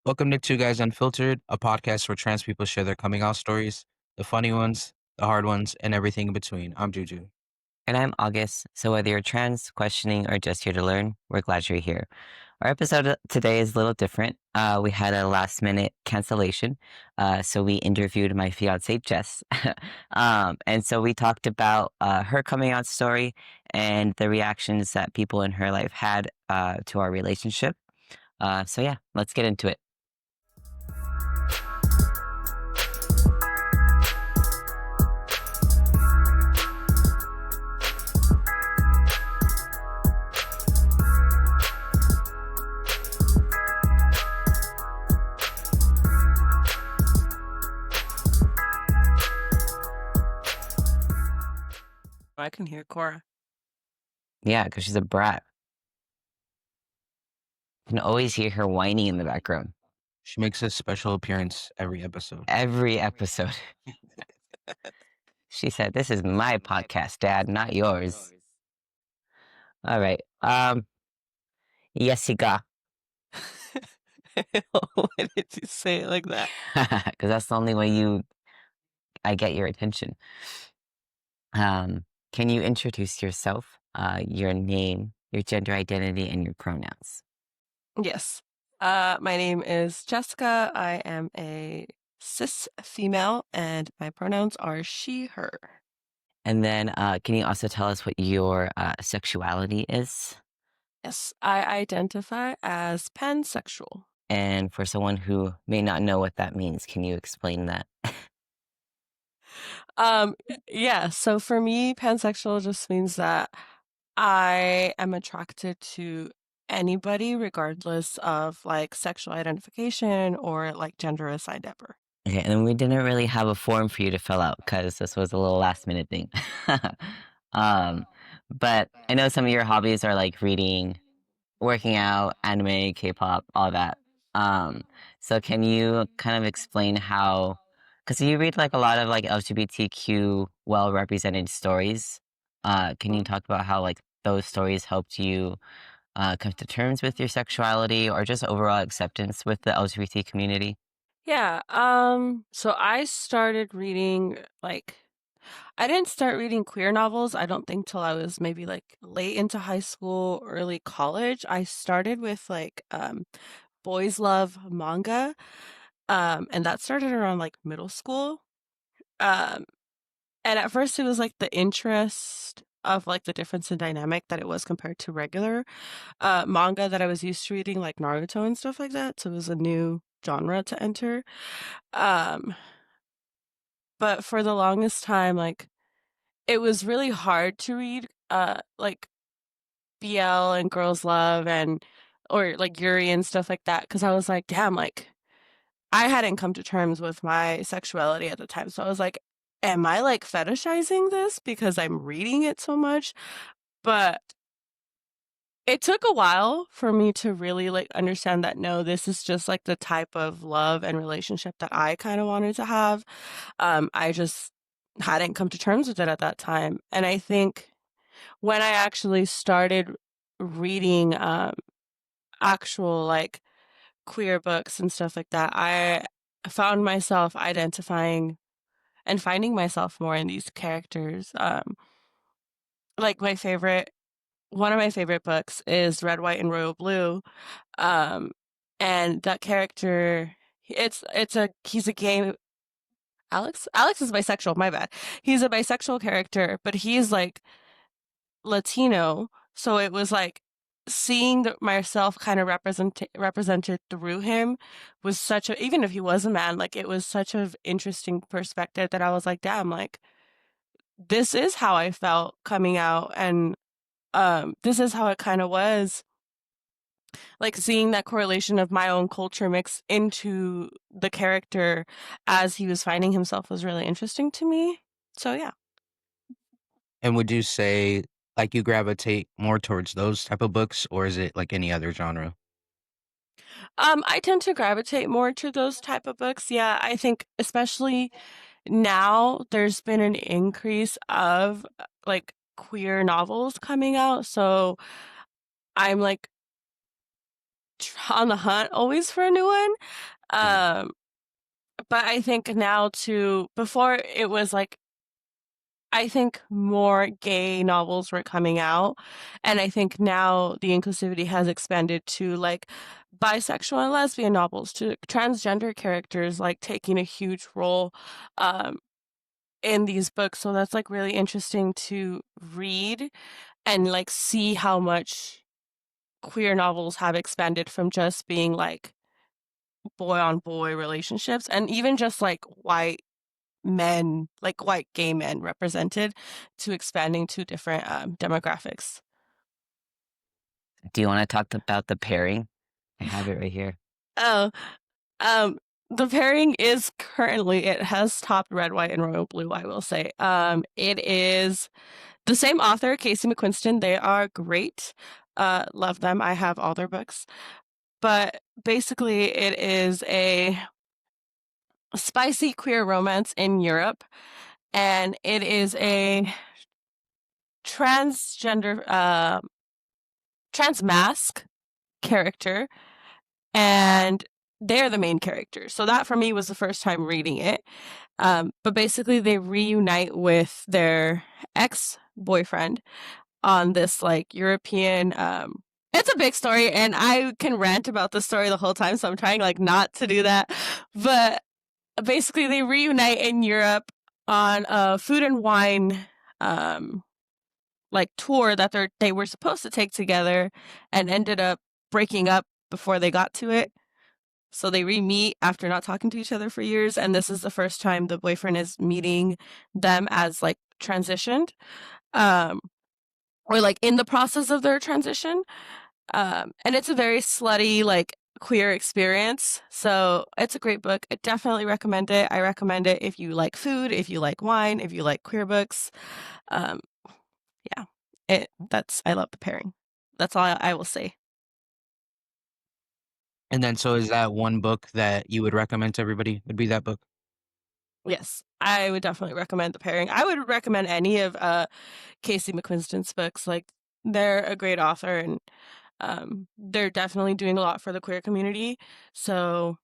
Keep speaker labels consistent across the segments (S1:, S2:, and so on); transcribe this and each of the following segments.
S1: Welcome to Two Guys Unfiltered, a podcast where trans people share their coming out stories, the funny ones, the hard ones, and everything in between. I'm Juju.
S2: And I'm August. So whether you're trans, questioning, or just here to learn, we're glad you're here. Our episode today is a little different. We had a last minute cancellation. So we interviewed my fiance, Jess. And so we talked about her coming out story and the reactions that people in her life had to our relationship. So yeah, let's get into it.
S3: I can hear Cora.
S2: Yeah, because she's a brat. You can always hear her whining in the background.
S1: She makes a special appearance every episode.
S2: Every episode. She said, "This is my podcast, Dad, not yours." All right. Jessica,
S3: Why did you say it like that?
S2: because that's the only way I get your attention. Can you introduce yourself, your name, your gender identity, and your pronouns?
S3: Yes. My name is Jessica. I am a cis female, and my pronouns are she, her.
S2: And then, can you also tell us what your sexuality is?
S3: Yes, I identify as pansexual.
S2: And for someone who may not know what that means, can you explain that?
S3: Yeah, so for me, pansexual just means that I am attracted to anybody regardless of like sexual identification or like gender assigned ever.
S2: Okay, and we didn't really have a form for you to fill out because this was a little last minute thing. um, but I know some of your hobbies are like reading, working out, anime, K-pop, all that. So can you kind of explain how? Because you read like a lot of like LGBTQ well represented stories. Can you talk about how like those stories helped you come to terms with your sexuality or just overall acceptance with the LGBT community?
S3: Yeah, so I started reading I didn't start reading queer novels, I don't think till I was maybe like late into high school, early college. I started with boys love manga. And that started around like middle school. Um and at first it was like the interest of like the difference in dynamic that it was compared to regular manga that I was used to reading, like Naruto and stuff like that. So it was a new genre to enter. Um But for the longest time, like, it was really hard to read, like, BL and Girls Love or like Yuri and stuff like that, because I was like, damn, like, I hadn't come to terms with my sexuality at the time. So I was like, am I like fetishizing this because I'm reading it so much? But it took a while for me to really like understand that no, this is just like the type of love and relationship that I kind of wanted to have. I just hadn't come to terms with it at that time. And I think when I actually started reading actual like queer books and stuff like that, I found myself identifying and finding myself more in these characters. Like one of my favorite books is Red, White, and Royal Blue. Um, and that character, he's a gay. Alex is bisexual. My bad. He's a bisexual character, but he's like Latino. So it was like seeing myself kind of represented through him was even if he was a man, like it was such an interesting perspective that I was like, damn, like this is how I felt coming out, and this is how it kind of was. Like seeing that correlation of my own culture mixed into the character as he was finding himself was really interesting to me. So yeah.
S1: And would you say like you gravitate more towards those type of books, or is it like any other genre?
S3: I tend to gravitate more to those type of books. Yeah, I think especially now there's been an increase of like queer novels coming out. So I'm like on the hunt always for a new one. But I think now too, before it was like, I think more gay novels were coming out, and I think now the inclusivity has expanded to like bisexual and lesbian novels, to transgender characters like taking a huge role um, in these books. So that's like really interesting to read and like see how much queer novels have expanded from just being like boy on boy relationships and even just like white men, like white gay men represented, to expanding to different demographics.
S2: Do you want to talk about the pairing? I have it right here.
S3: Oh, um, the pairing is currently, it has topped Red, White, and Royal Blue, I will say. It is the same author, Casey McQuiston. They are great. Love them. I have all their books. But basically, it is a spicy queer romance in Europe, and it is a transgender, transmasc character, and they're the main character. So that for me was the first time reading it. But basically, they reunite with their ex-boyfriend on this like European. It's a big story, and I can rant about the story the whole time, so I'm trying like not to do that. But basically, they reunite in Europe on a food and wine like tour that they were supposed to take together, and ended up breaking up before they got to it. So they re-meet after not talking to each other for years, and this is the first time the boyfriend is meeting them as like transitioned, um, or like in the process of their transition. And it's a very slutty, like queer experience. So it's a great book. I definitely recommend it. I recommend it if you like food, if you like wine, if you like queer books. Um, yeah, I love the pairing. That's all I will say.
S1: And then, so is that one book that you would recommend to everybody? Would be that book?
S3: Yes, I would definitely recommend the pairing. I would recommend any of Casey McQuiston's books. Like, they're a great author, and they're definitely doing a lot for the queer community. So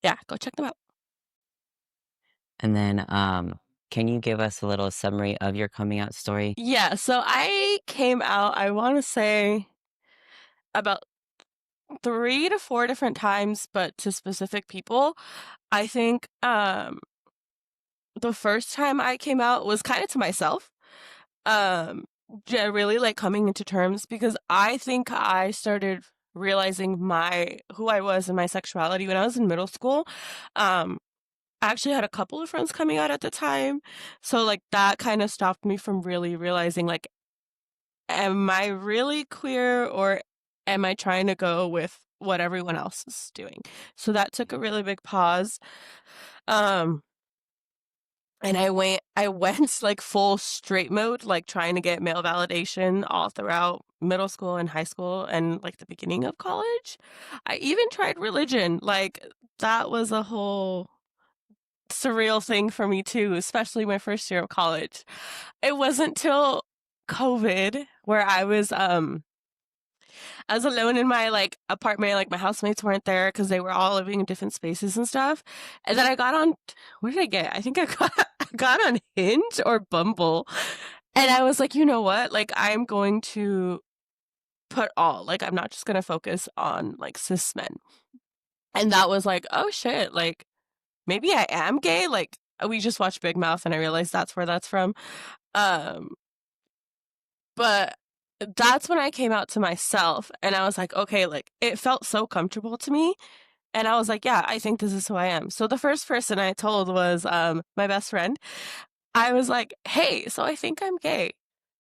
S3: yeah, go check them out.
S2: And then, can you give us a little summary of your coming out story?
S3: Yeah, so I came out, I want to say, about 3 to 4 different times, but to specific people. I think the first time I came out was kind of to myself. Um, really like coming into terms, because I think I started realizing who I was and my sexuality when I was in middle school. I actually had a couple of friends coming out at the time, so like that kind of stopped me from really realizing like, am I really queer, or am I trying to go with what everyone else is doing? So that took a really big pause. Um, and I went like full straight mode, like trying to get male validation all throughout middle school and high school and like the beginning of college. I even tried religion. Like, that was a whole surreal thing for me too, especially my first year of college. It wasn't till COVID where I was alone in my like apartment, like my housemates weren't there because they were all living in different spaces and stuff. And then I got on, where did I get? I think I got on Hinge or Bumble. And I was like, you know what? Like, I'm going to like, I'm not just going to focus on like cis men. And that was like, oh shit, like maybe I am gay. Like, we just watched Big Mouth and I realized that's where that's from. Um, but that's when I came out to myself, and I was like, okay, like it felt so comfortable to me. And I was like, yeah, I think this is who I am. So the first person I told was my best friend. I was like, hey, so I think I'm gay.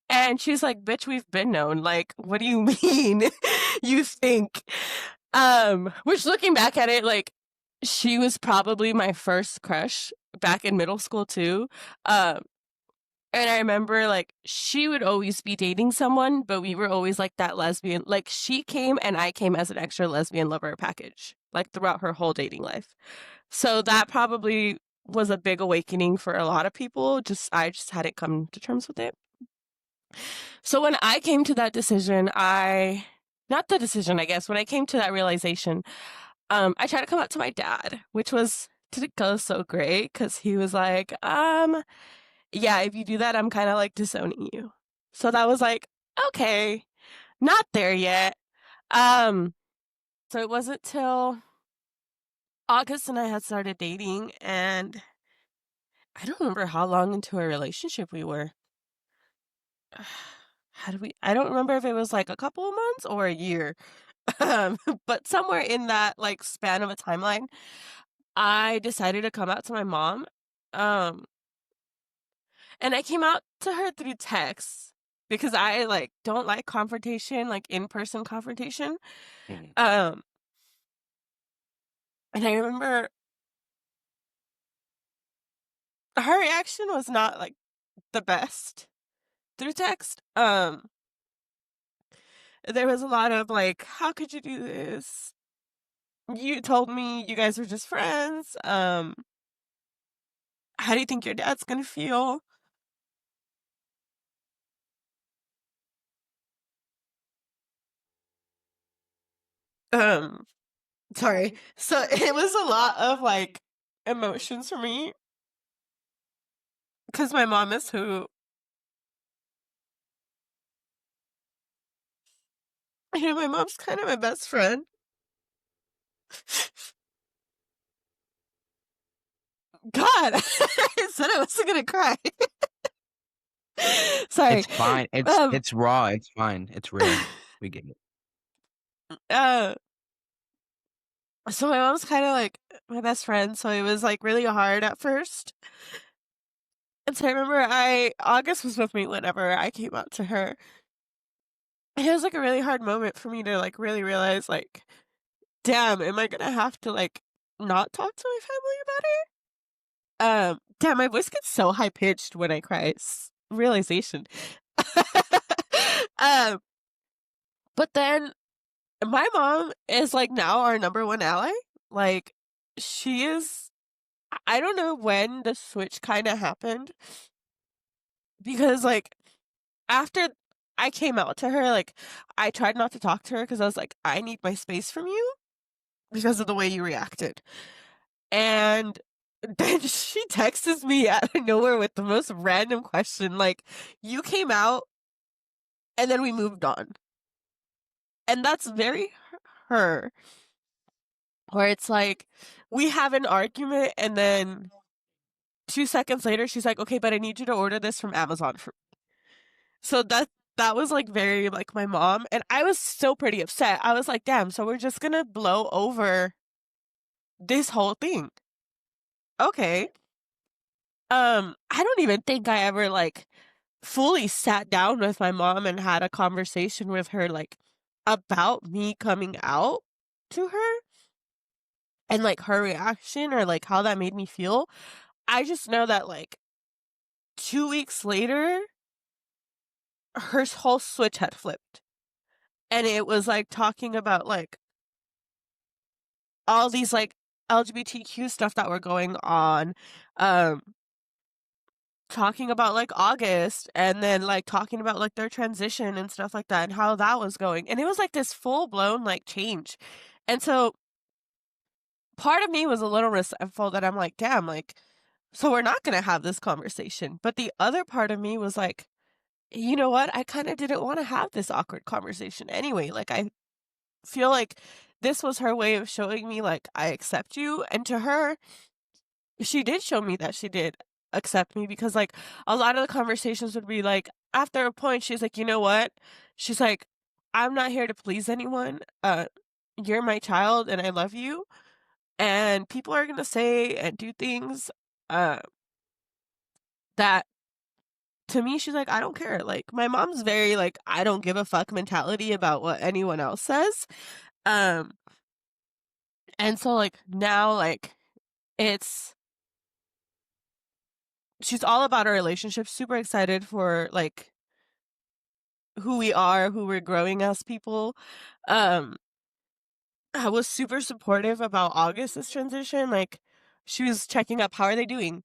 S3: And she's like, bitch, we've been known. Like, what do you mean you think? Which, looking back at it, like, she was probably my first crush back in middle school too. Um, and I remember like she would always be dating someone, but we were always like that lesbian. Like, she came and I came as an extra lesbian lover package, like throughout her whole dating life. So that probably was a big awakening for a lot of people. I just hadn't come to terms with it. So when I came to that decision, I not the decision, I guess, when I came to that realization, I tried to come out to my dad, which didn't go so great because he was like, yeah, if you do that, I'm kind of like disowning you. So that was like, okay, not there yet. So it wasn't till August and I had started dating, and I don't remember how long into a relationship we were. I don't remember if it was like a couple of months or a year. Um, but somewhere in that like span of a timeline, I decided to come out to my mom. Um, and I came out to her through text because I like don't like confrontation, like in-person confrontation.
S1: Mhm.
S3: Um, and I remember her reaction was not like the best through text. There was a lot of like, how could you do this? You told me you guys were just friends. How do you think your dad's gonna feel? Um, sorry. So it was a lot of like emotions for me because my mom is who, my mom's kind of my best friend. God, I said I wasn't gonna cry. Sorry.
S1: It's fine.
S3: Um,
S1: It's raw. It's fine. It's real. We get it.
S3: uh, so my mom's kind of like my best friend, so it was like really hard at first. And so I remember August was with me whenever I came out to her. And it was like a really hard moment for me to like really realize like, damn, am I gonna have to like not talk to my family about it? Damn, my voice gets so high pitched when I cry. It's realization. um, but then my mom is like now our number one ally. Like she is I don't know when the switch kind of happened because like after I came out to her, like I tried not to talk to her because I was like, I need my space from you because of the way you reacted. And then she texts me out of nowhere with the most random question, like, you came out and then we moved on. And that's very her. Where it's like, we have an argument and then 2 seconds later she's like, okay, but I need you to order this from Amazon for me. So that was like very like my mom. And I was still pretty upset. I was like, damn, so we're just gonna blow over this whole thing. Okay. I don't even think I ever like fully sat down with my mom and had a conversation with her like about me coming out to her and like her reaction or like how that made me feel. I just know that like 2 weeks later, her whole switch had flipped. And it was like talking about like all these like LGBTQ stuff that were going on. Um, talking about like August and then like talking about like their transition and stuff like that and how that was going. And it was like this full blown like change. And so part of me was a little resentful that I'm like, damn, like, so we're not going to have this conversation. But the other part of me was like, you know what? I kind of didn't want to have this awkward conversation anyway. Like, I feel like this was her way of showing me, like, I accept you. And to her, she did show me that she did accept me because, like, a lot of the conversations would be like, after a point, she's like, you know what? She's like, I'm not here to please anyone. You're my child and I love you. And people are going to say and do things uh, that to me, she's like, I don't care. Like, my mom's very, like, I don't give a fuck mentality about what anyone else says. Um, and so, like, now, like, it's, she's all about our relationship, super excited for, like, who we are, who we're growing as people. Um, I was super supportive about August's transition. Like, she was checking up, how are they doing?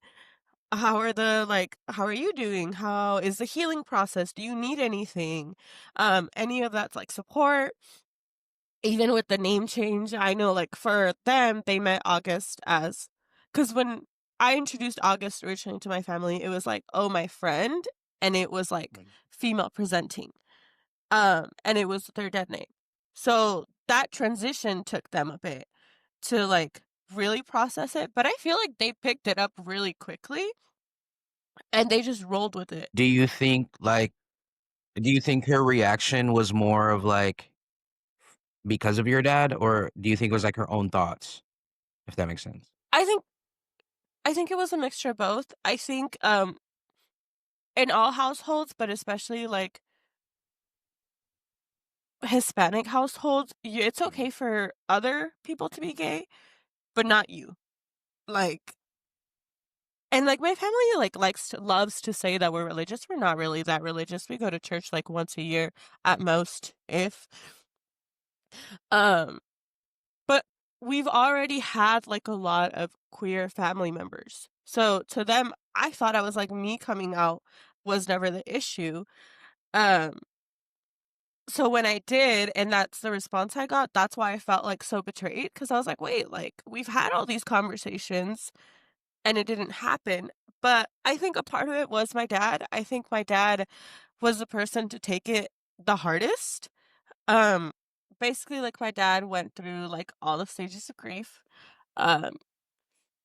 S3: How are you doing? How is the healing process? Do you need anything? Any of that's like support. even with the name change, I know, like, for them, they met August as, because when I introduced August originally to my family, it was like, "Oh, my friend," and it was, like,
S1: Right.
S3: female presenting, and it was their dead name. So, that transition took them a bit to, like, really process it, but I feel like they picked it up really quickly, and they just rolled with it.
S1: Do you think like do you think her reaction was more of like because of your dad, or do you think it was like her own thoughts, if that makes sense?
S3: I think I think it was a mixture of both. I think, in all households, but especially, like, Hispanic households, it's
S1: Mhm.
S3: okay for other people to be gay, but not you. Like, and like my family like loves to say that we're religious. We're not really that religious. We go to church like once a year at most, if. Um, but we've already had like a lot of queer family members. So to them, I thought I was like me coming out was never the issue. Um, So when I did, and that's the response I got, that's why I felt, like, so betrayed, because I was like, "Wait, like, we've had all these conversations, and it didn't happen." But I think a part of it was my dad. I think my dad was the person to take it the hardest. Um, Basically, like, my dad went through, like, all the stages of grief. Um,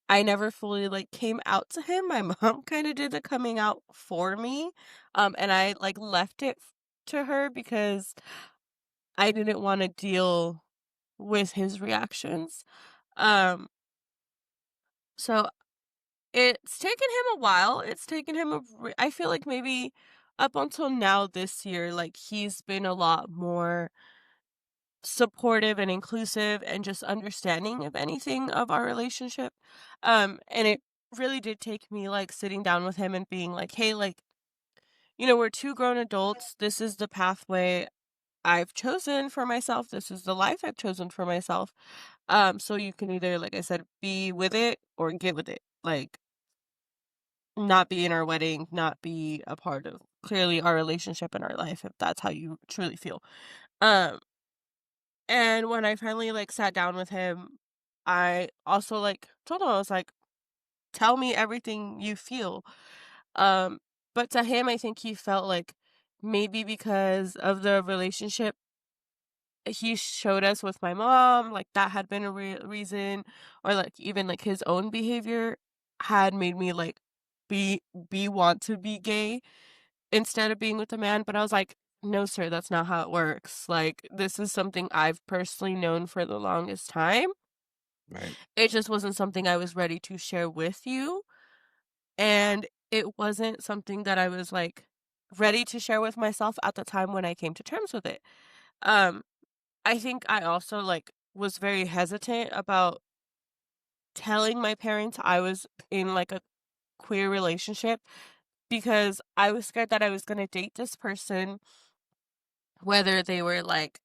S3: I never fully, like, came out to him. My mom kinda did the coming out for me, and I, like, left it f to her because I didn't wanna deal with his reactions. Um, so it's taken him a while. It's taken him I feel like maybe up until now this year, like, he's been a lot more supportive and inclusive and just understanding of anything of our relationship. And it really did take me, like, sitting down with him and being like, "Hey, like, we're 2 grown adults. This is the pathway I've chosen for myself. This is the life I've chosen for myself. So you can either, like I said, be with it or get with it. Like, not be in our wedding, not be a part of clearly our relationship in our life if that's how you truly feel." Um, and when I finally like sat down with him, I also like told him, I was like, "Tell me everything you feel." Um, but to him, I think he felt like maybe because of the relationship he showed us with my mom, like, that had been a reason, or, like, even, like, his own behavior had made me, like, be want to be gay instead of being with a man, but I was like, "No, sir, that's not how it works." Like, this is something I've personally known for the longest time.
S1: Right.
S3: It just wasn't something I was ready to share with you, and it wasn't something that I was, like, ready to share with myself at the time when I came to terms with it. Um I think I also, like, was very hesitant about telling my parents I was in, like, a queer relationship because I was scared that I was gonna date this person, whether they were, like,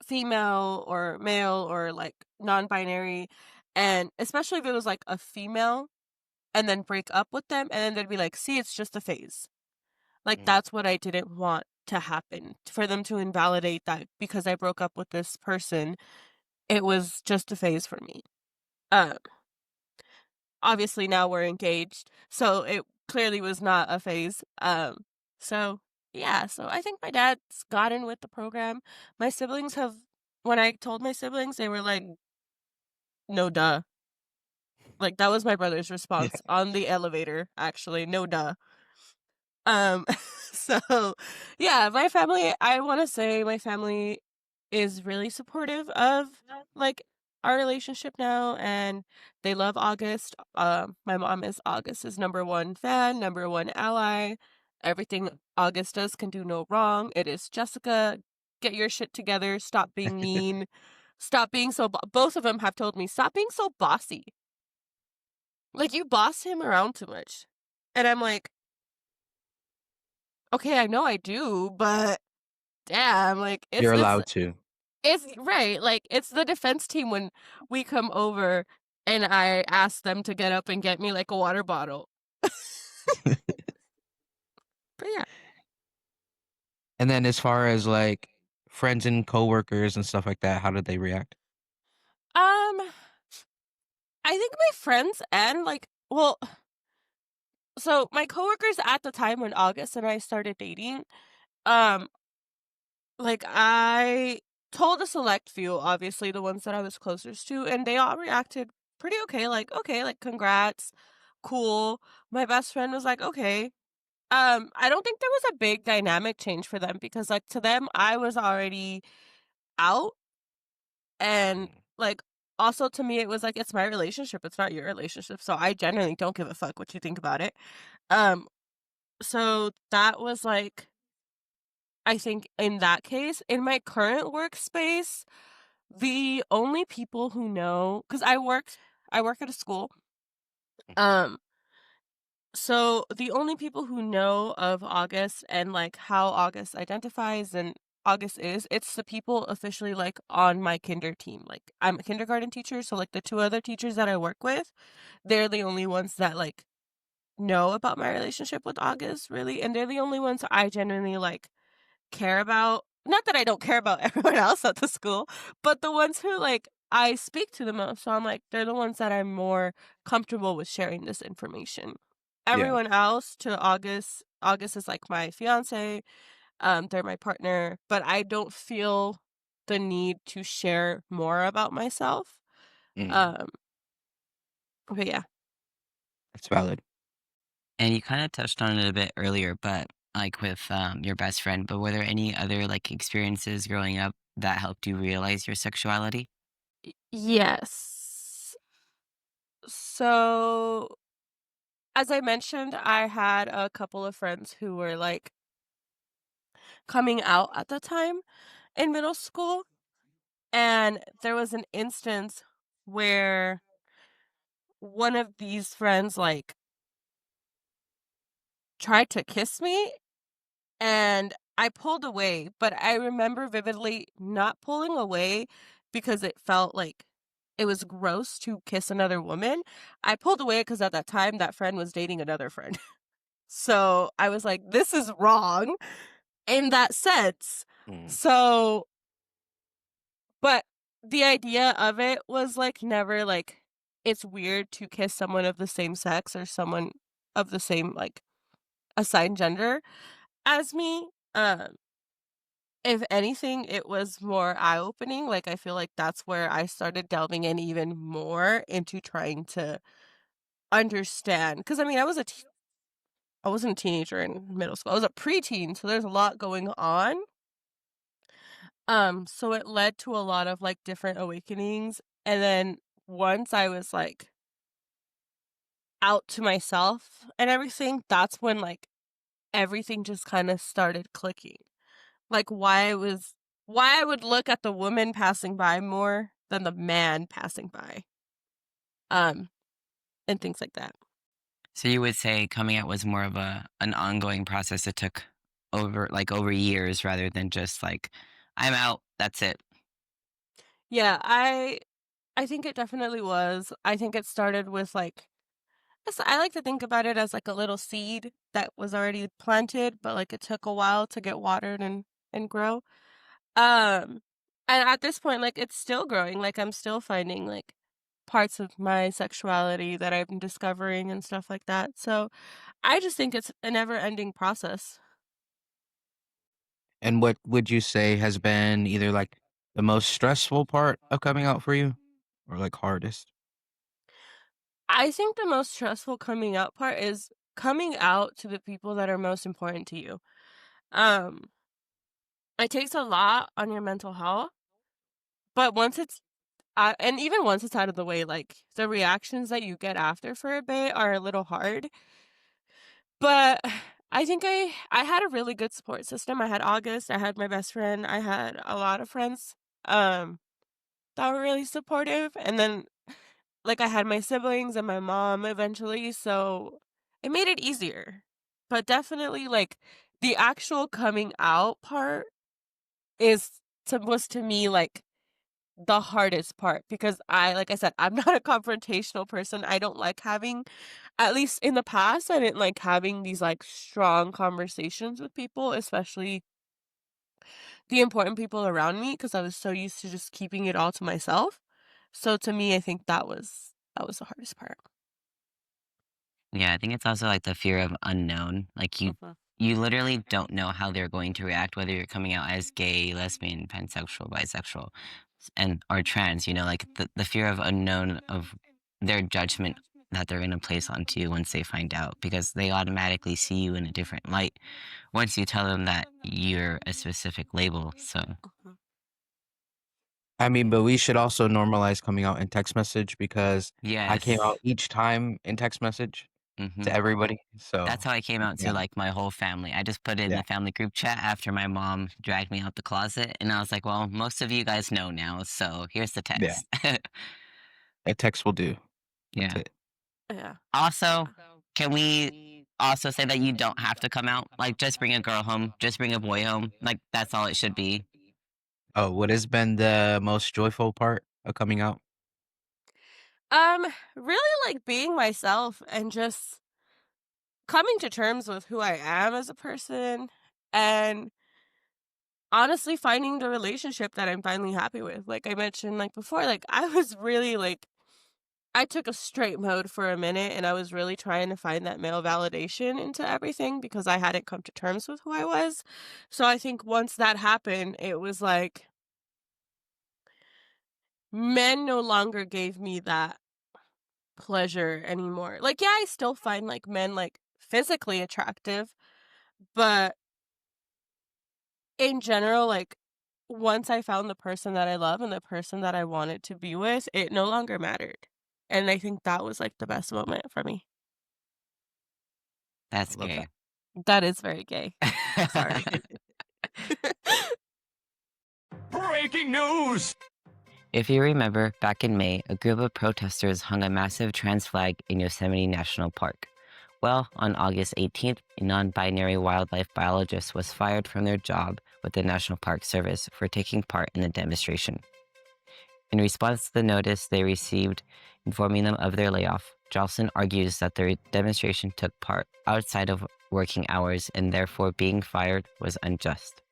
S3: female or male or, like, non-binary, and especially if it was, like, a female, and then break up with them, and then they'd be like, "See, it's just a phase." Like,
S1: Mm.
S3: that's what I didn't want to happen, for them to invalidate that because I broke up with this person, it was just a phase for me. Um Obviously now we're engaged, so it clearly was not a phase. So yeah, so I think my dad's gotten with the program. My siblings have when I told my siblings, they were like, "No duh." Like that was my brother's
S1: Yeah.
S3: response on the elevator, actually. "No duh." Um, so yeah, my family, I want to say my family is really supportive of like our relationship now, and they love August. My mom is August's number one fan, number one ally. Everything August does can do no wrong. It is Jessica, get your shit together, stop being mean, stop being so both of them have told me stop being so bossy. Like you boss him around too much. And I'm like, okay, I know I do, but damn, like,
S1: You're allowed to.
S3: it's right, like, it's the defense team when we come over and I ask them to get up and get me, like, a water bottle. But yeah.
S1: And then as far as like friends and coworkers and stuff like that, how did they react?
S3: Um, I think my friends and so my coworkers at the time when August and I started dating, um, I told a select few, obviously the ones that I was closest to, and they all reacted pretty okay, like congrats, cool. My best friend was like, okay. I don't think there was a big dynamic change for them because like to them I was already out and
S1: Mm.
S3: like also to me it was like it's my relationship, it's not your relationship. So I genuinely don't give a fuck what you think about it. Um so that was like I think in that case, in my current workspace, the only people who know cuz I work at a school. Um So, the only people who know of August and, like, how August identifies and August is, it's the people officially, like, on my kinder team, like, I'm a kindergarten teacher, so, like, the 2 other teachers that I work with, they're the only ones that, like, know about my relationship with August, really, and they're the only ones I genuinely, like, care about. Not that I don't care about everyone else at the school, but the ones who, like, I speak to the most, so I'm like, they're the ones that I'm more comfortable with sharing this information.
S1: Yeah.
S3: Everyone else to August is, like, my fiancé, they're my partner, but I don't feel the need to share more about myself.
S1: Mm.
S3: Um, but yeah.
S1: That's valid.
S2: And you kind of touched on it a bit earlier, but like with your best friend, but were there any other like experiences growing up that helped you realize your sexuality?
S3: Yes. So, as I mentioned, I had a couple of friends who were, like, coming out at the time in middle school, and there was an instance where one of these friends, like, tried to kiss me, and I pulled away, but I remember vividly not pulling away because it felt like it was gross to kiss another woman. I pulled away because at that time, that friend was dating another friend. So, I was like, "This is wrong." In that sense.
S1: Mm.
S3: So but the idea of it was, like, never, like, it's weird to kiss someone of the same sex or someone of the same, like, assigned gender as me. If anything, it was more eye-opening, like, I feel like that's where I started delving in even more into trying to understand. Because I mean, I wasn't a teenager in middle school, I was a preteen, so there's a lot going on. So it led to a lot of, like, different awakenings, and then once I was, like, out to myself and everything, that's when, like, everything just kinda started clicking. Like, why I would look at the woman passing by more than the man passing by, um, and things like that.
S2: So you would say coming out was more of an ongoing process that took over years rather than just like I'm out, that's it.
S3: Yeah, I think it definitely was. I think it started with, like I like to think about it as, like, a little seed that was already planted, but, like, it took a while to get watered and grow. Um, and at this point, like, it's still growing, like, I'm still finding, like, parts of my sexuality that I'm discovering and stuff like that, so I just think it's a never-ending process.
S1: And what would you say has been either, like, the most stressful part of coming out for you or, like, hardest?
S3: I think the most stressful coming out part is coming out to the people that are most important to you. Um, it takes a lot on your mental health, but once it's and even once it's out of the way, like, the reactions that you get after for a bit are a little hard, but I think I had a really good support system. I had August, I had my best friend, I had a lot of friends, um, that were really supportive, and then, like, I had my siblings and my mom eventually, so it made it easier. But definitely, like, the actual coming out part is was to me, like, the hardest part because like I said, I'm not a confrontational person. I don't like having at least in the past, I didn't like having these, like, strong conversations with people, especially the important people around me because I was so used to just keeping it all to myself. So to me, I think that was the hardest part.
S2: Yeah, I think it's also like the fear of unknown. Like you literally don't know how they're going to react, whether you're coming out as gay, lesbian, pansexual, bisexual, and or trans, like the fear of unknown of their judgment that they're gonna place onto you once they find out because they automatically see you in a different light once you tell them that you're a specific label. So
S3: Mhm.
S1: I mean, but we should also normalize coming out in text message because I came
S2: yes.
S1: out each time in text message
S2: hmm
S1: to everybody. So
S2: That's how I came out to
S1: yeah,
S2: like my whole family. I just put it in
S1: yeah,
S2: the family group chat after my mom dragged me out the closet, and I was like, "Well, most of you guys know now, so here's the
S1: yeah.
S2: text."
S1: A text will do. That's
S2: Yeah.
S1: it.
S3: Yeah.
S2: Also, can we also say that you don't have to come out? Like, just bring a girl home, just bring a boy home. Like, that's all it should be.
S1: Oh, what has been the most joyful part of coming out?
S3: Really like being myself and just coming to terms with who I am as a person and honestly finding the relationship that I'm finally happy with. Like I mentioned like before, like I was really like I took a straight mode for a minute and I was really trying to find that male validation into everything because I hadn't come to terms with who I was. So I think once that happened, it was like men no longer gave me that pleasure anymore. Like, yeah, I still find like men like physically attractive, but in general, like once I found the person that I love and the person that I wanted to be with, it no longer mattered. And I think that was like the best moment for me.
S1: I
S2: That's
S1: love that.
S2: gay.
S3: That is very gay. Sorry.
S4: Breaking news!
S2: If you remember, back in May, a group of protesters hung a massive trans flag in Yosemite National Park. Well, on August 18th, a non-binary wildlife biologist was fired from their job with the National Park Service for taking part in the demonstration. In response to the notice they received informing them of their layoff, Jolson argues that their demonstration took part outside of working hours and therefore being fired was unjust.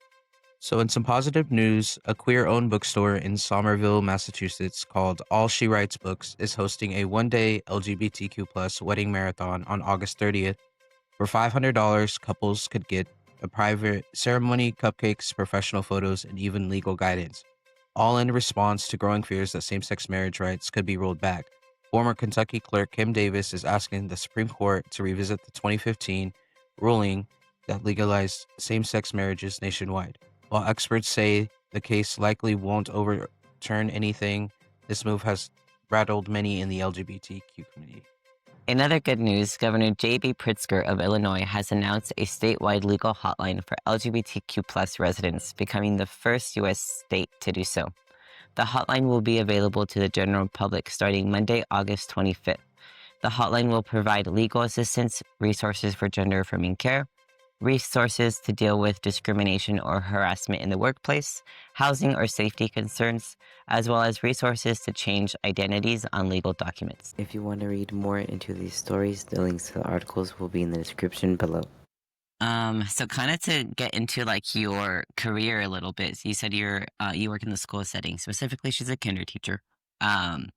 S1: So, in some positive news, a queer owned bookstore in Somerville, Massachusetts called All She Writes Books is hosting a 1 day LGBTQ wedding marathon on August 30th. For $500, couples could get a private ceremony, cupcakes, professional photos, and even legal guidance, all in response to growing fears that same sex marriage rights could be rolled back. Former Kentucky clerk Kim Davis is asking the Supreme Court to revisit the 2015 ruling that legalized same sex marriages nationwide. While experts say the case likely won't overturn anything, this move has rattled many in the LGBTQ community.
S2: In other good news, Governor J.B. Pritzker of Illinois has announced a statewide legal hotline for LGBTQ residents, becoming the first U.S. state to do so. The hotline will be available to the general public starting Monday, August 25th. The hotline will provide legal assistance, resources for gender-affirming care, resources to deal with discrimination or harassment in the workplace, housing or safety concerns, as well as resources to change identities on legal documents. If you want to read more into these stories, the links to the articles will be in the description below. So kind of to get into like your career a little bit. So you said you work in the school setting. Specifically, she's a kinder teacher. Um,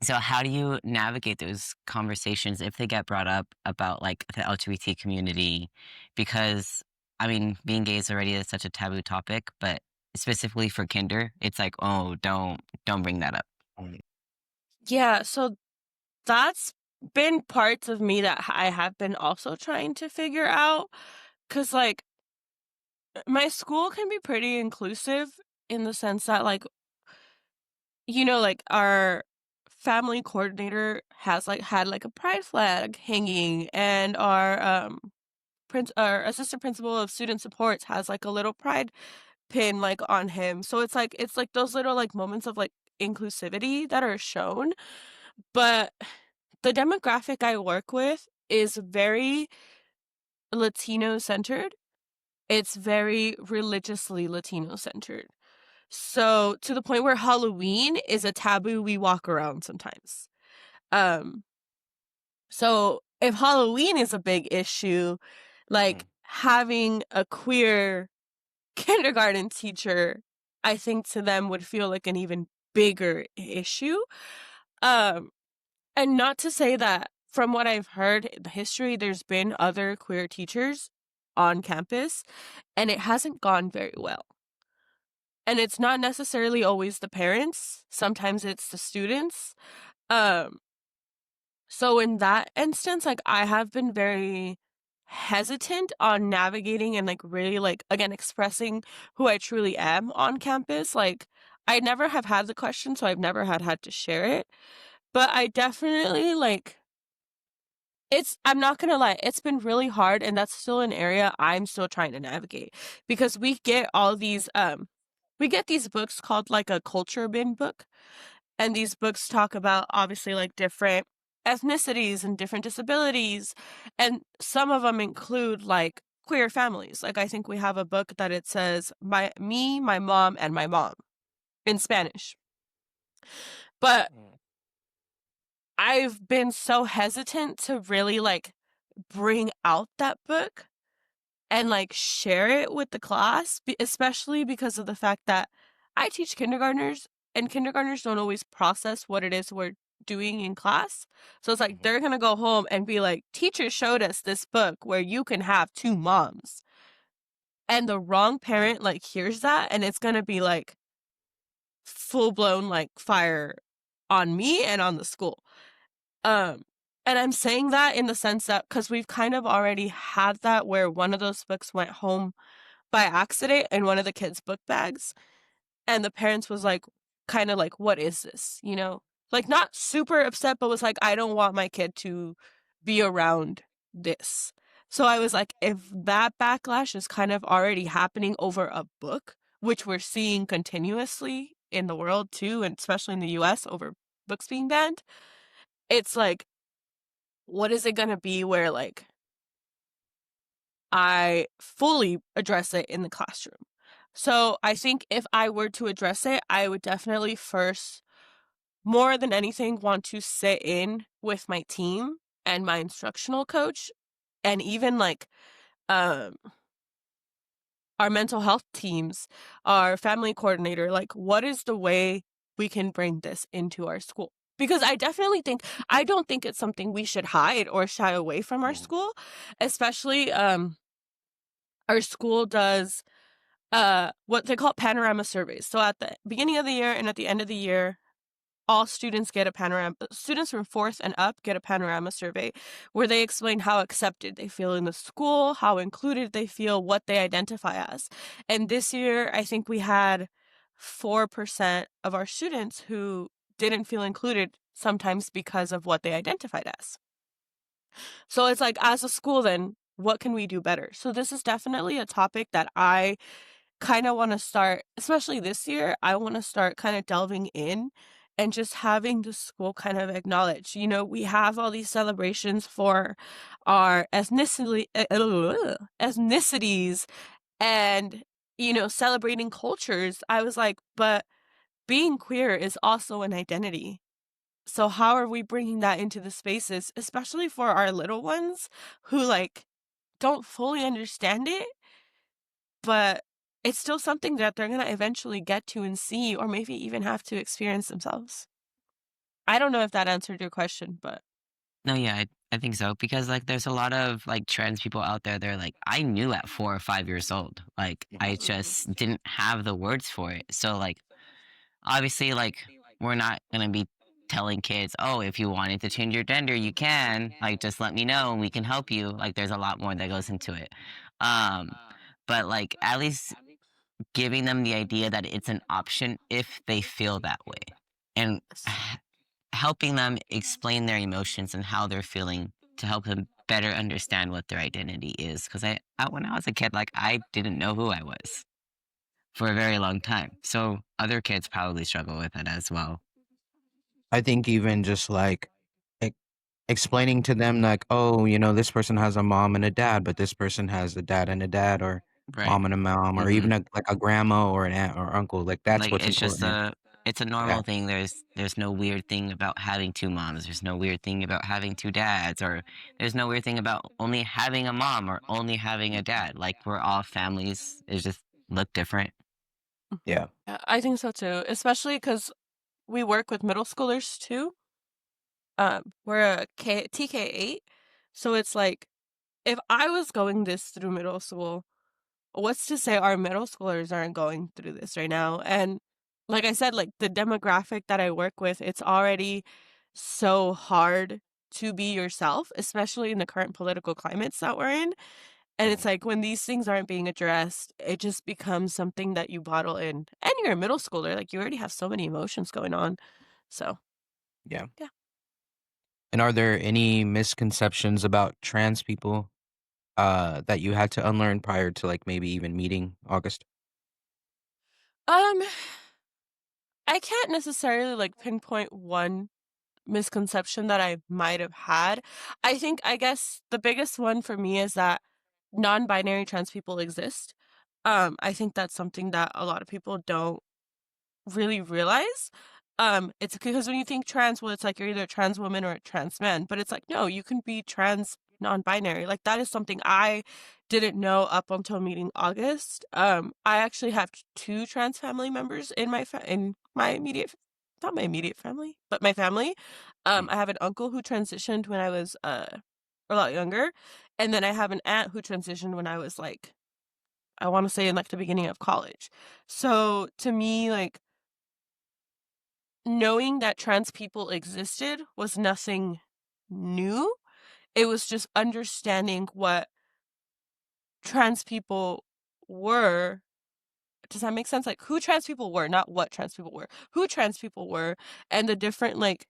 S2: so how do you navigate those conversations if they get brought up about like the LGBT community? Because I mean, being gay is already such a taboo topic, but specifically for kinder, it's like, oh, don't bring that up.
S3: Yeah, so that's been parts of me that I have been also trying to figure out cuz like my school can be pretty inclusive in the sense that like like our family coordinator has like had like a pride flag hanging and our assistant principal of student supports has like a little pride pin like on him. So it's like those little like moments of like inclusivity that are shown, but the demographic I work with is very Latino centered. It's very religiously Latino centered. So to the point where Halloween is a taboo we walk around sometimes. Um so if Halloween is a big issue, like having a queer kindergarten teacher, I think to them would feel like an even bigger issue. Um, and not to say that from what I've heard, the history, there's been other queer teachers on campus, and it hasn't gone very well. And it's not necessarily always the parents, sometimes it's the students. Um, so in that instance, like I have been very hesitant on navigating and like really like again expressing who I truly am on campus. Like I never have had the question, so I've never had to share it. But I definitely like I'm not gonna lie, it's been really hard, and that's still an area I'm still trying to navigate because we get these books called like a culture bin book, and these books talk about obviously like different ethnicities and different disabilities, and some of them include like queer families. Like I think we have a book that it says my mom, and my mom in Spanish. But I've been so hesitant to really like bring out that book and like share it with the class, especially because of the fact that I teach kindergartners, and kindergartners don't always process what it is we're doing in class. So it's like they're gonna go home and be like, teacher showed us this book where you can have two moms. And the wrong parent like hears that, and it's gonna be like full blown like fire on me and on the school. And I'm saying that in the sense that because we've kind of already had that where one of those books went home by accident in one of the kids' book bags, and the parents was like, kind of like, what is this? You know, like not super upset, but was like, I don't want my kid to be around this. So I was like, if that backlash is kind of already happening over a book, which we're seeing continuously in the world too, and especially in the US over books being banned, it's like, what is it going to be where like I fully address it in the classroom? So I think if I were to address it, I would definitely first, more than anything, want to sit in with my team and my instructional coach, and even like um our mental health teams, our family coordinator, like what is the way we can bring this into our school? Because I don't think it's something we should hide or shy away from our school, especially our school does what they call panorama surveys. So at the beginning of the year and at the end of the year, all students get a panorama. Students from 4th and up get a panorama survey where they explain how accepted they feel in the school, how included they feel, what they identify as. And this year, I think we had 4% of our students who didn't feel included, sometimes because of what they identified as. So it's like, as a school, then what can we do better? So this is definitely a topic that I kind of want to start, especially this year, I want to start kind of delving in and just having the school kind of acknowledge, you know, we have all these celebrations for our ethnicities and, you know, celebrating cultures. I was like, but being queer is also an identity. So how are we bringing that into the spaces, especially for our little ones who like don't fully understand it, but it's still something that they're going to eventually get to and see, or maybe even have to experience themselves. I don't know if that answered your question, but
S2: No, yeah, I think so because like there's a lot of like trans people out there. They're like, I knew at 4 or 5 years old. Like I just didn't have the words for it. So like obviously like we're not gonna be telling kids, oh, if you wanted to change your gender, you can. Like just let me know and we can help you. Like there's a lot more that goes into it. Um, but like at least giving them the idea that it's an option if they feel that way. And helping them explain their emotions and how they're feeling to help them better understand what their identity is. Because when I was a kid, like I didn't know who I was for a very long time. So other kids probably struggle with it as well.
S1: I think even just like e- explaining to them, like, oh, you know, this person has a mom and a dad, but this person has a dad and a dad, or
S2: Right.
S1: mom and a mom, or even like a grandma or an aunt or uncle. Like that's
S2: Like
S1: what's
S2: it's just
S1: important.
S2: it's a normal thing. There's no weird thing about having two moms. There's no weird thing about having two dads, or there's no weird thing about only having a mom or only having a dad. Like we're all families. It's just look different.
S1: Yeah.
S3: Yeah, I think so too, especially because we work with middle schoolers too. We're a TK8, so it's like if I was going this through middle school, what's to say our middle schoolers aren't going through this right now? And like I said, like the demographic that I work with, it's already so hard to be yourself, especially in the current political climates that we're in. And it's like when these things aren't being addressed, it just becomes something that you bottle in. And you're a middle schooler, like you already have so many emotions going on. So,
S1: Yeah.
S3: yeah.
S1: And are there any misconceptions about trans people that you had to unlearn prior to like maybe even meeting August?
S3: Um, I can't necessarily like pinpoint one misconception that I might have had. I guess the biggest one for me is that non-binary trans people exist. I think that's something that a lot of people don't really realize. It's because when you think trans, well, it's like you're either a trans woman or a trans man, but it's like, no, you can be trans non-binary. Like that is something I didn't know up until meeting August. I actually have two trans family members in my immediate, not my immediate family, but my family. I have an uncle who transitioned when I was a lot younger, and then I have an aunt who transitioned when I was like, I want to say in like the beginning of college. So to me, like knowing that trans people existed was nothing new. It was just understanding what trans people were. Does that make sense? Like who trans people were, not what trans people were. Who trans people were and the different like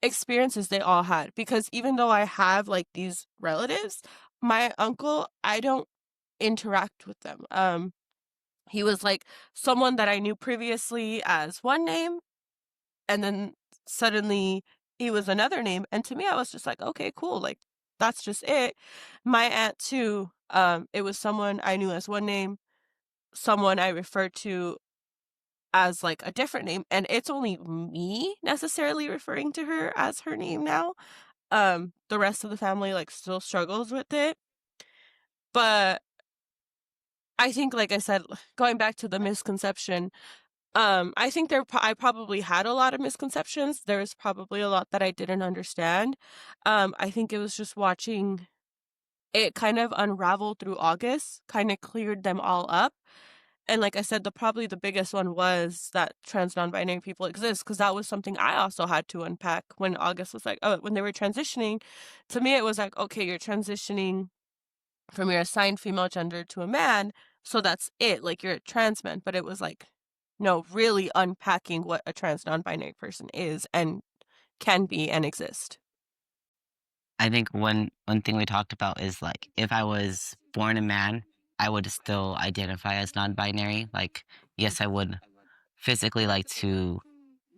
S3: experiences they all had. Because even though I have like these relatives, my uncle, I don't interact with them. He was like someone that I knew previously as one name, and then suddenly he was another name, and to me I was just like, okay, cool, like that's just it. My aunt too, it was someone I knew as one name, someone I referred to as like a different name, and it's only me necessarily referring to her as her name now. The rest of the family like still struggles with it, but I think, like I said, going back to the misconception, I think I probably had a lot of misconceptions. There was probably a lot that I didn't understand. I think it was just watching it kind of unravel through August, kind of cleared them all up. And like I said, probably the biggest one was that trans non-binary people exist, because that was something I also had to unpack when August was like, oh, when they were transitioning. To me, it was like, okay, you're transitioning from your assigned female gender to a man, so that's it, like you're a trans man. But it was like, no, really unpacking what a trans non-binary person is and can be and exist.
S2: I think one thing we talked about is like if I was born a man, I would still identify as non-binary. Like, yes, I would physically like to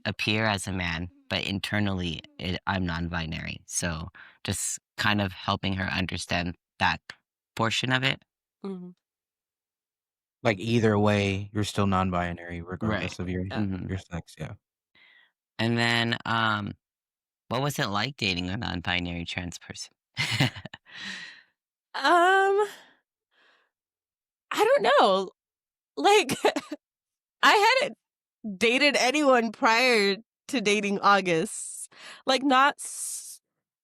S2: appear as a man, but internally I'm non-binary. So just kind of helping her understand that portion of it.
S3: Mhm.
S1: Like either way, you're still non-binary
S2: Right.
S1: regardless of your
S3: Yeah.
S1: your sex. Yeah.
S2: And then, what was it like dating a non-binary trans person?
S3: Um, I don't know. Like, I hadn't dated anyone prior to dating August. Like, not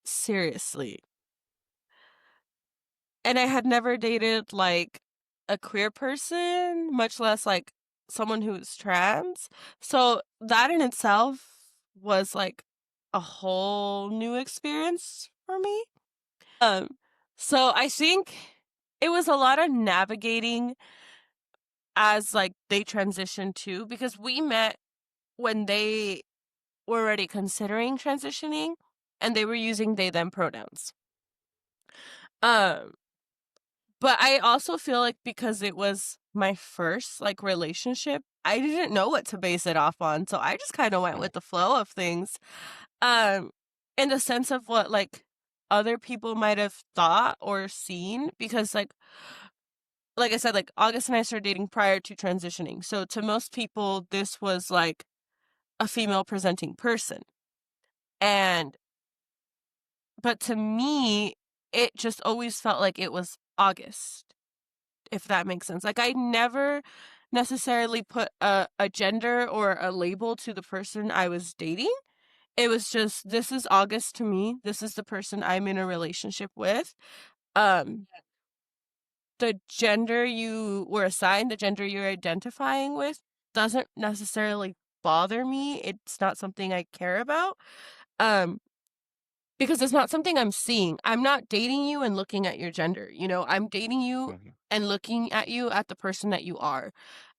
S3: seriously. And I had never dated like a queer person, much less like someone who's trans. So that in itself was like a whole new experience for me. So I think it was a lot of navigating as like they transitioned too, because we met when they were already considering transitioning and they were using they them pronouns. Um But I also feel like because it was my first like relationship, I didn't know what to base it off on. So I just kind of went with the flow of things. Um in the sense of what like other people might have thought or seen, because like I said, like August and I started dating prior to transitioning. So to most people this was like a female presenting person. And but to me it just always felt like it was August. if that makes sense. Like, I never necessarily put a gender or a label to the person I was dating. It was just, this is August to me. This is the person I'm in a relationship with. The gender you were assigned, the gender you're identifying with, doesn't necessarily bother me. It's not something I care about. Because it's not something I'm seeing. I'm not dating you and looking at your gender. I'm dating you and looking at you at the person that you are,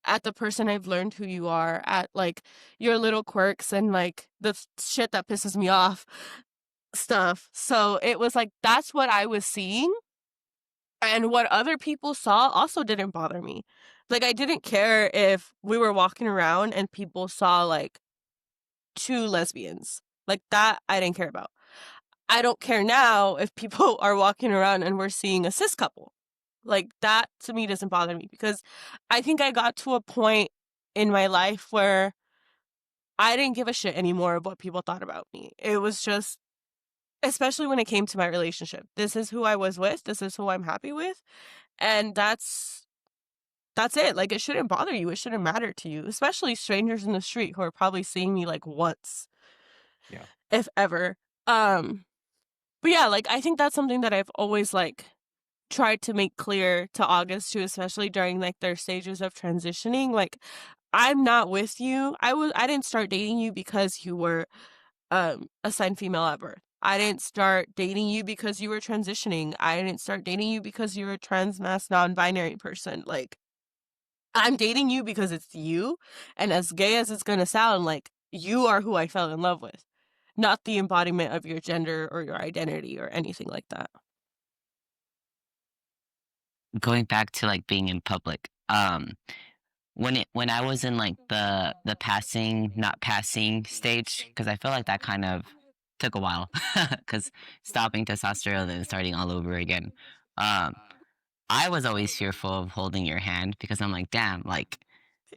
S3: at the person I've learned who you are, at like your little quirks and like the shit that pisses me off stuff. So it was like, that's what I was seeing. And what other people saw also didn't bother me. Like, I didn't care if we were walking around and people saw like two lesbians. Like, that I didn't care about. I don't care now if people are walking around and we're seeing a cis couple. Like, that to me doesn't bother me, because I think I got to a point in my life where I didn't give a shit anymore of what people thought about me. It was just, especially when it came to my relationship, this is who I was with, this is who I'm happy with, and that's it. Like, it shouldn't bother you, it shouldn't matter to you, especially strangers in the street who are probably seeing me like once, if ever. But yeah, like, I think that's something that I've always like tried to make clear to August too, especially during like their stages of transitioning. Like, I'm not with you. I didn't start dating you because you were assigned female at birth. I didn't start dating you because you were transitioning. I didn't start dating you because you're a trans mass non-binary person. Like, I'm dating you because it's you, and as gay as it's gonna sound, like, you are who I fell in love with, not the embodiment of your gender or your identity or anything like that.
S2: Going back to like being in public, when I was in like the passing, not passing stage, because I feel like that kind of took a while, because stopping testosterone and starting all over again. Um, I was always fearful of holding your hand because I'm like, damn, like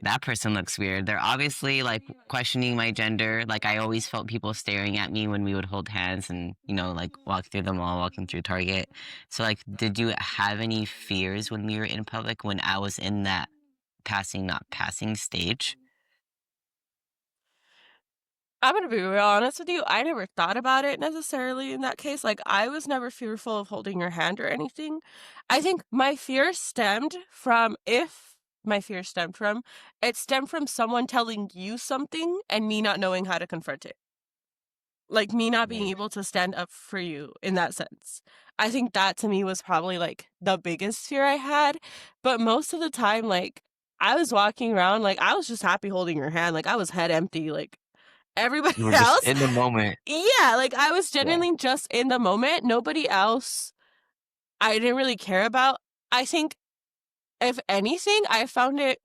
S2: that person looks weird. They're obviously like questioning my gender. Like, I always felt people staring at me when we would hold hands and, like walk through the mall, walking through Target. So like, did you have any fears when we were in public when I was in that passing, not passing stage?
S3: I'm gonna be real honest with you. I never thought about it necessarily in that case. Like, I was never fearful of holding your hand or anything. I think my fear stemmed from, it stemmed from someone telling you something and me not knowing how to confront it. Like, me not being able to stand up for you in that sense. I think that to me was probably like the biggest fear I had. But most of the time, like, I was walking around, like, I was just happy holding your hand. Like, I was head empty. Like, everybody
S1: You were just
S3: else,
S1: in the moment.
S3: yeah, like, I was genuinely just in the moment. Nobody else I didn't really care about. I think, if anything, I found it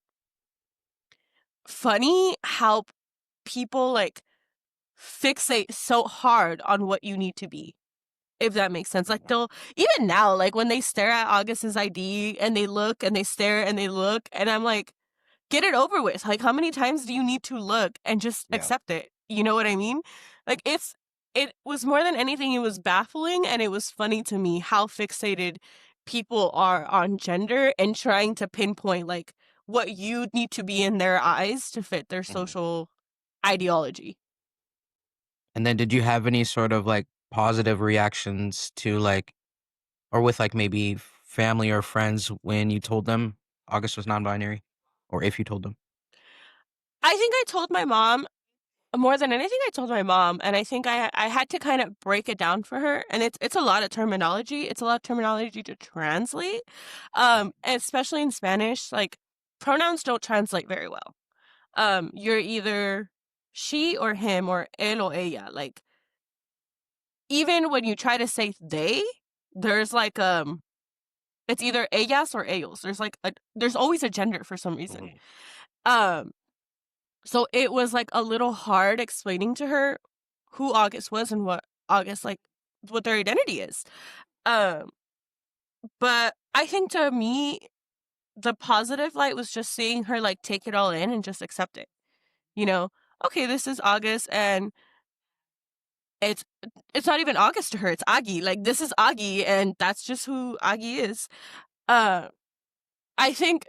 S3: funny how people like fixate so hard on what you need to be, if that makes sense. Like, they'll, even now, like, when they stare at August's ID and they look and they stare and they look, and I'm like, get it over with. Like, how many times do you need to look and just accept it? You know what I mean? Like, it was more than anything, it was baffling, and it was funny to me how fixated people are on gender and trying to pinpoint like what you need to be in their eyes to fit their social ideology.
S1: And then did you have any sort of like positive reactions to like, or with like maybe family or friends when you told them August was non-binary, or if you told them?
S3: I think I told my mom. More than anything, I told my mom, and I think I had to kind of break it down for her. And it's a lot of terminology. It's a lot of terminology to translate, especially in Spanish. Like, pronouns don't translate very well. You're either she or him or él o ella. Like, even when you try to say they, there's like it's either ellas or ellos. There's always a gender for some reason. Um, So it was like a little hard explaining to her who August was and what August, like, what their identity is. Um, but I think to me, the positive light was just seeing her like take it all in and just accept it. You know, okay, this is August, and it's it's not even August to her, it's Aggie. Like, this is Aggie, and that's just who Aggie is. Uh I think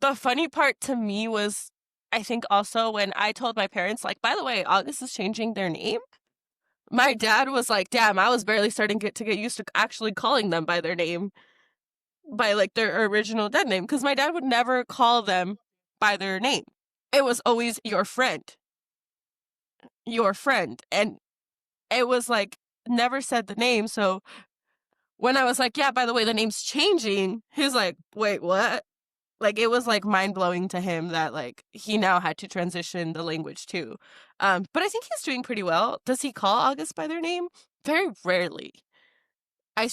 S3: the funny part to me was, I think also when I told my parents, like, by the way, August is changing their name. My dad was like, damn, I was barely starting to get used to actually calling them by their name, by like their original dead name, because my dad would never call them by their name. It was always your friend. And it was like, never said the name. So when I was like, yeah, by the way, the name's changing, he's like, wait, what? Like, it was like mind blowing to him that like he now had to transition the language too. But I think he's doing pretty well. Does he call August by their name? Very rarely. I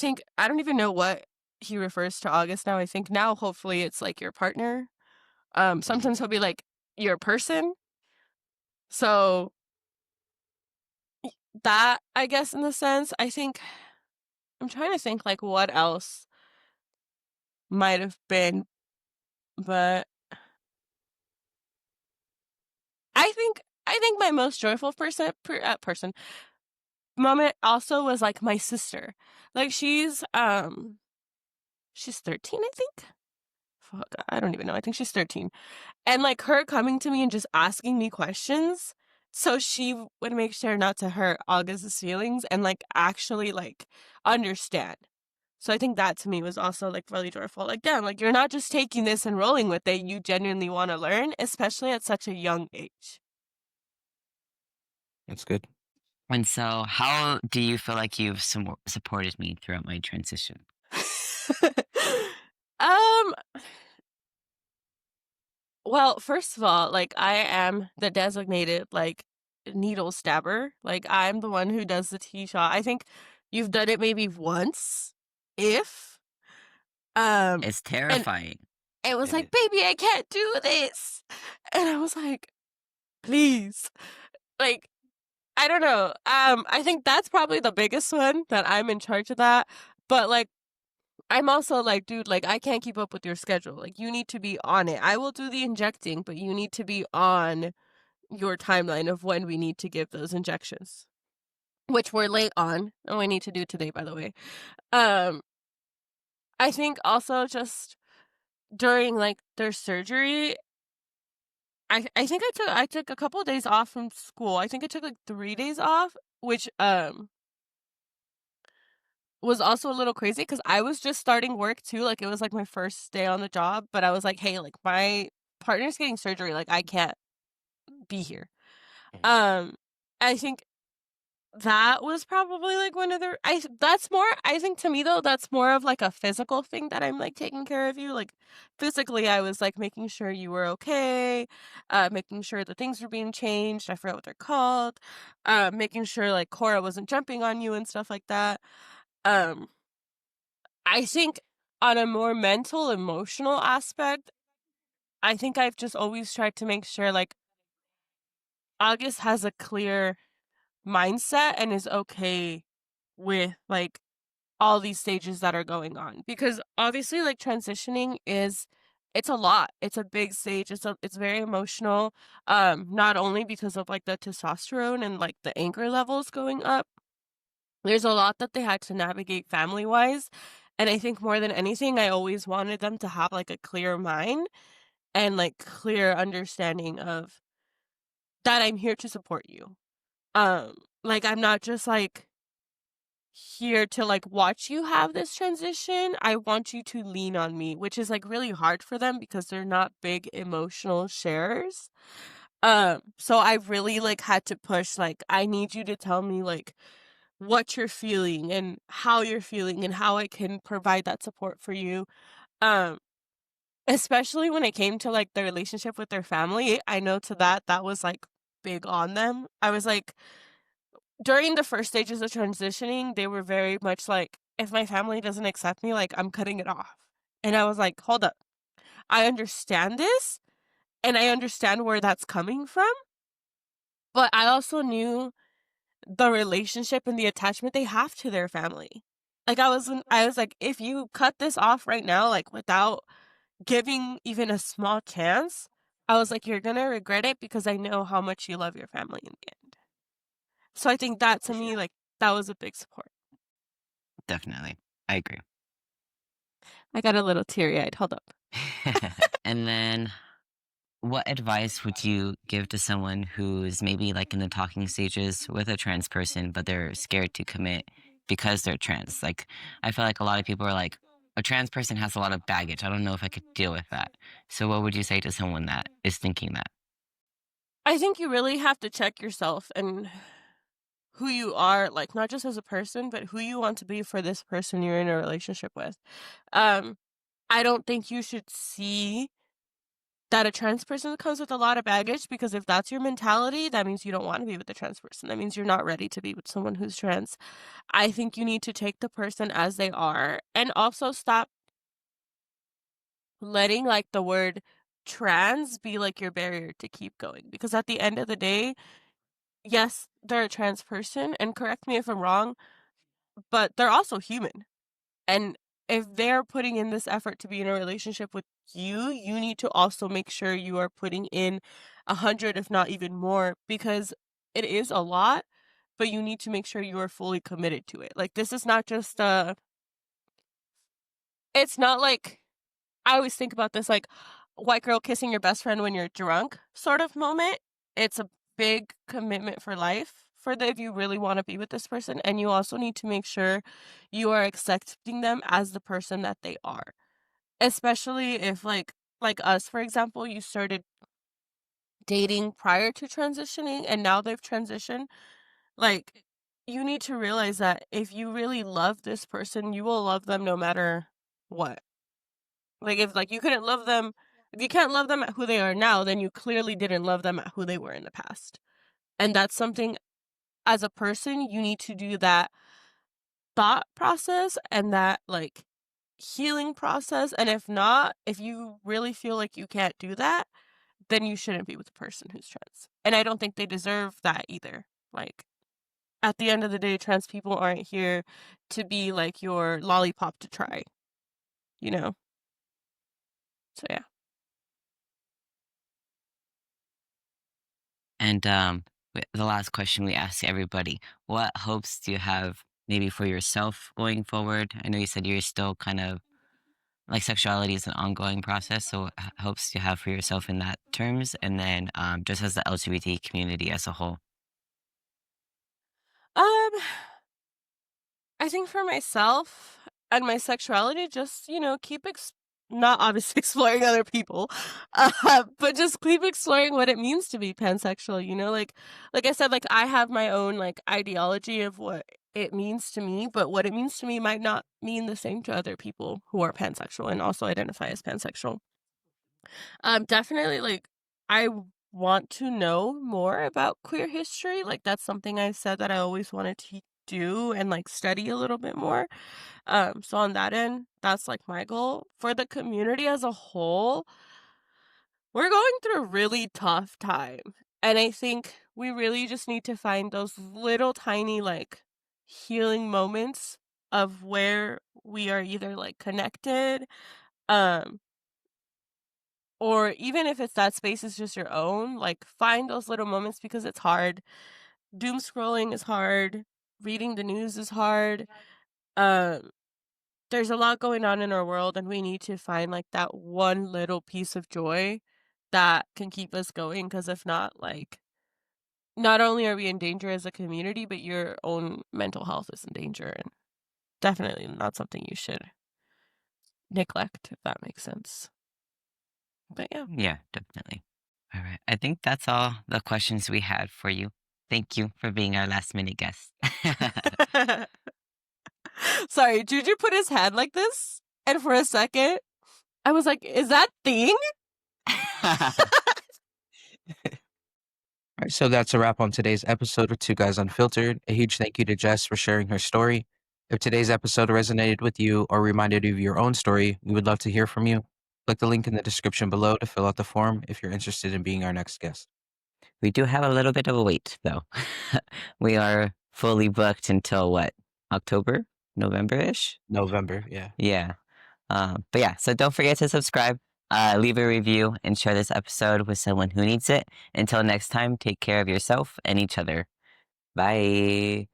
S3: don't even know what he refers to August now. I think now hopefully it's like your partner. Sometimes he'll be like your person. So that, I guess, in the sense, I think I'm trying to think like what else might have been, but I think my most joyful person moment also was like my sister. Like she's 13, I think. Fuck, I don't even know. I think she's 13. And like her coming to me and just asking me questions, so she would make sure not to hurt August's feelings and like actually like understand. So I think that to me was also like really joyful. Like, damn, like you're not just taking this and rolling with it. You genuinely want to learn, especially at such a young age.
S1: That's good.
S2: And so, how do you feel like you've supported me throughout my transition?
S3: um Well, first of all, like I am the designated like needle stabber. Like I'm the one who does the tea shot. I think you've done it maybe once, if.
S2: It's
S3: And
S2: terrifying.
S3: it was
S1: It
S3: like,
S1: is.
S3: baby, I can't do this. And I was like, please. Like, I don't know. I think that's probably the biggest one that I'm in charge of that. But like I'm also like, dude, like I can't keep up with your schedule. Like you need to be on it. I will do the injecting, but you need to be on your timeline of when we need to give those injections, which we're late on, and we need to do today, by the way. Um, I think also just during like their surgery, I think I took a couple of days off from school. I think I took like 3 days off, which was also a little crazy because I was just starting work too. Like it was like my first day on the job, but I was like, hey, like my partner's getting surgery, like I can't be here. Um, I think that was probably like one of the that's more, I think to me though, that's more of like a physical thing that I'm like taking care of you. Like physically I was like making sure you were okay, making sure the things were being changed. I forgot what they're called. Making sure like Cora wasn't jumping on you and stuff like that. Um I think on a more mental, emotional aspect, I think I've just always tried to make sure like August has a clear mindset and is okay with like all these stages that are going on, because obviously like transitioning is, it's a lot, it's a big stage, it's very emotional, not only because of like the testosterone and like the anger levels going up. There's a lot that they had to navigate family wise, and I think more than anything I always wanted them to have like a clear mind and like clear understanding of that I'm here to support you. Like I'm not just like here to like watch you have this transition. I want you to lean on me, which is like really hard for them because they're not big emotional sharers. So I really like had to push, like I need you to tell me like what you're feeling and how you're feeling and how I can provide that support for you. Um Especially when it came to like the relationship with their family. I know to that was like big on them. I was like, during the first stages of transitioning, they were very much like, if my family doesn't accept me, like I'm cutting it off. And I was like, hold up. I understand this and I understand where that's coming from, but I also knew the relationship and the attachment they have to their family. Like I was like, if you cut this off right now, like without giving even a small chance, I was like, you're gonna regret it because I know how much you love your family in the end. So I think that to
S1: For
S3: me,
S1: sure.
S3: like that was a big support.
S2: Definitely. I agree.
S3: I got a little teary-eyed. Hold up.
S2: And then what advice would you give to someone who's maybe like in the talking stages with a trans person, but they're scared to commit because they're trans? Like, I feel like a lot of people are like, a trans person has a lot of baggage. I don't know if I could deal with that. So, what would you say to someone that is thinking that?
S3: I think you really have to check yourself and who you are, like, not just as a person, but who you want to be for this person you're in a relationship with. Um, I don't think you should see that a trans person comes with a lot of baggage, because if that's your mentality, that means you don't want to be with a trans person. That means you're not ready to be with someone who's trans. I think you need to take the person as they are, and also stop letting, like, the word trans be, like, your barrier to keep going, because at the end of the day, yes, they're a trans person, and correct me if I'm wrong, but they're also human. And if they're putting in this effort to be in a relationship with you, you need to also make sure you are putting in 100, if not even more, because it is a lot, but you need to make sure you are fully committed to it. Like, this is not just it's not like, I always think about this, like, white girl kissing your best friend when you're drunk sort of moment. It's a big commitment for life, for if you really want to be with this person, and you also need to make sure you are accepting them as the person that they are. Especially if, like us, for example, you started dating prior to transitioning and now they've transitioned, like, you need to realize that if you really love this person, you will love them no matter what. Like, if, like, you couldn't love them, if you can't love them at who they are now, then you clearly didn't love them at who they were in the past. And that's something, as a person, you need to do that thought process and that, like, healing process. And if not, if you really feel like you can't do that, then you shouldn't be with a person who's trans. And I don't think they deserve that either. Like, at the end of the day, trans people aren't here to be like your lollipop to try, you know? So yeah.
S2: And the last question we ask everybody: what hopes do you have maybe for yourself going forward? I know you said you're still kind of like sexuality is an ongoing process, so hopes do you have for yourself in that terms, and then just as the LGBT community as a whole.
S3: Um, I think for myself and my sexuality, just, keep not obviously exploring other people, but just keep exploring what it means to be pansexual, like I said, like, I have my own, like, ideology of what it means to me, but what it means to me might not mean the same to other people who are pansexual and also identify as pansexual. Definitely, like, I want to know more about queer history. Like, that's something I said that I always wanted to do and, like, study a little bit more. So on that end, that's, like, my goal. For the community as a whole, we're going through a really tough time. And I think we really just need to find those little tiny, like, healing moments of where we are either, like, connected, um, or even if it's that space is just your own, like, find those little moments, because it's hard. Doom scrolling is hard. Reading the news is hard. Um, there's a lot going on in our world, and we need to find, like, that one little piece of joy that can keep us going, because if not, like, not only are we in danger as a community, but your own mental health is in danger, and definitely not something you should neglect, if that makes sense. But yeah.
S2: Yeah, definitely. All right. I think that's all the questions we had for you. Thank you for being our last minute guest.
S3: Sorry, Juju put his hand like this, and for a second, I was like, is that thing?
S1: All right, so that's a wrap on today's episode of Two Guys Unfiltered. A huge thank you to Jess for sharing her story. If today's episode resonated with you or reminded you of your own story, we would love to hear from you. Click the link in the description below to fill out the form if you're interested in being our next guest.
S2: We do have a little bit of a wait, though. We are fully booked until what? October? November-ish?
S1: November, yeah.
S2: Yeah. But yeah, so don't forget to subscribe, leave a review, and share this episode with someone who needs it. Until next time, take care of yourself and each other. Bye.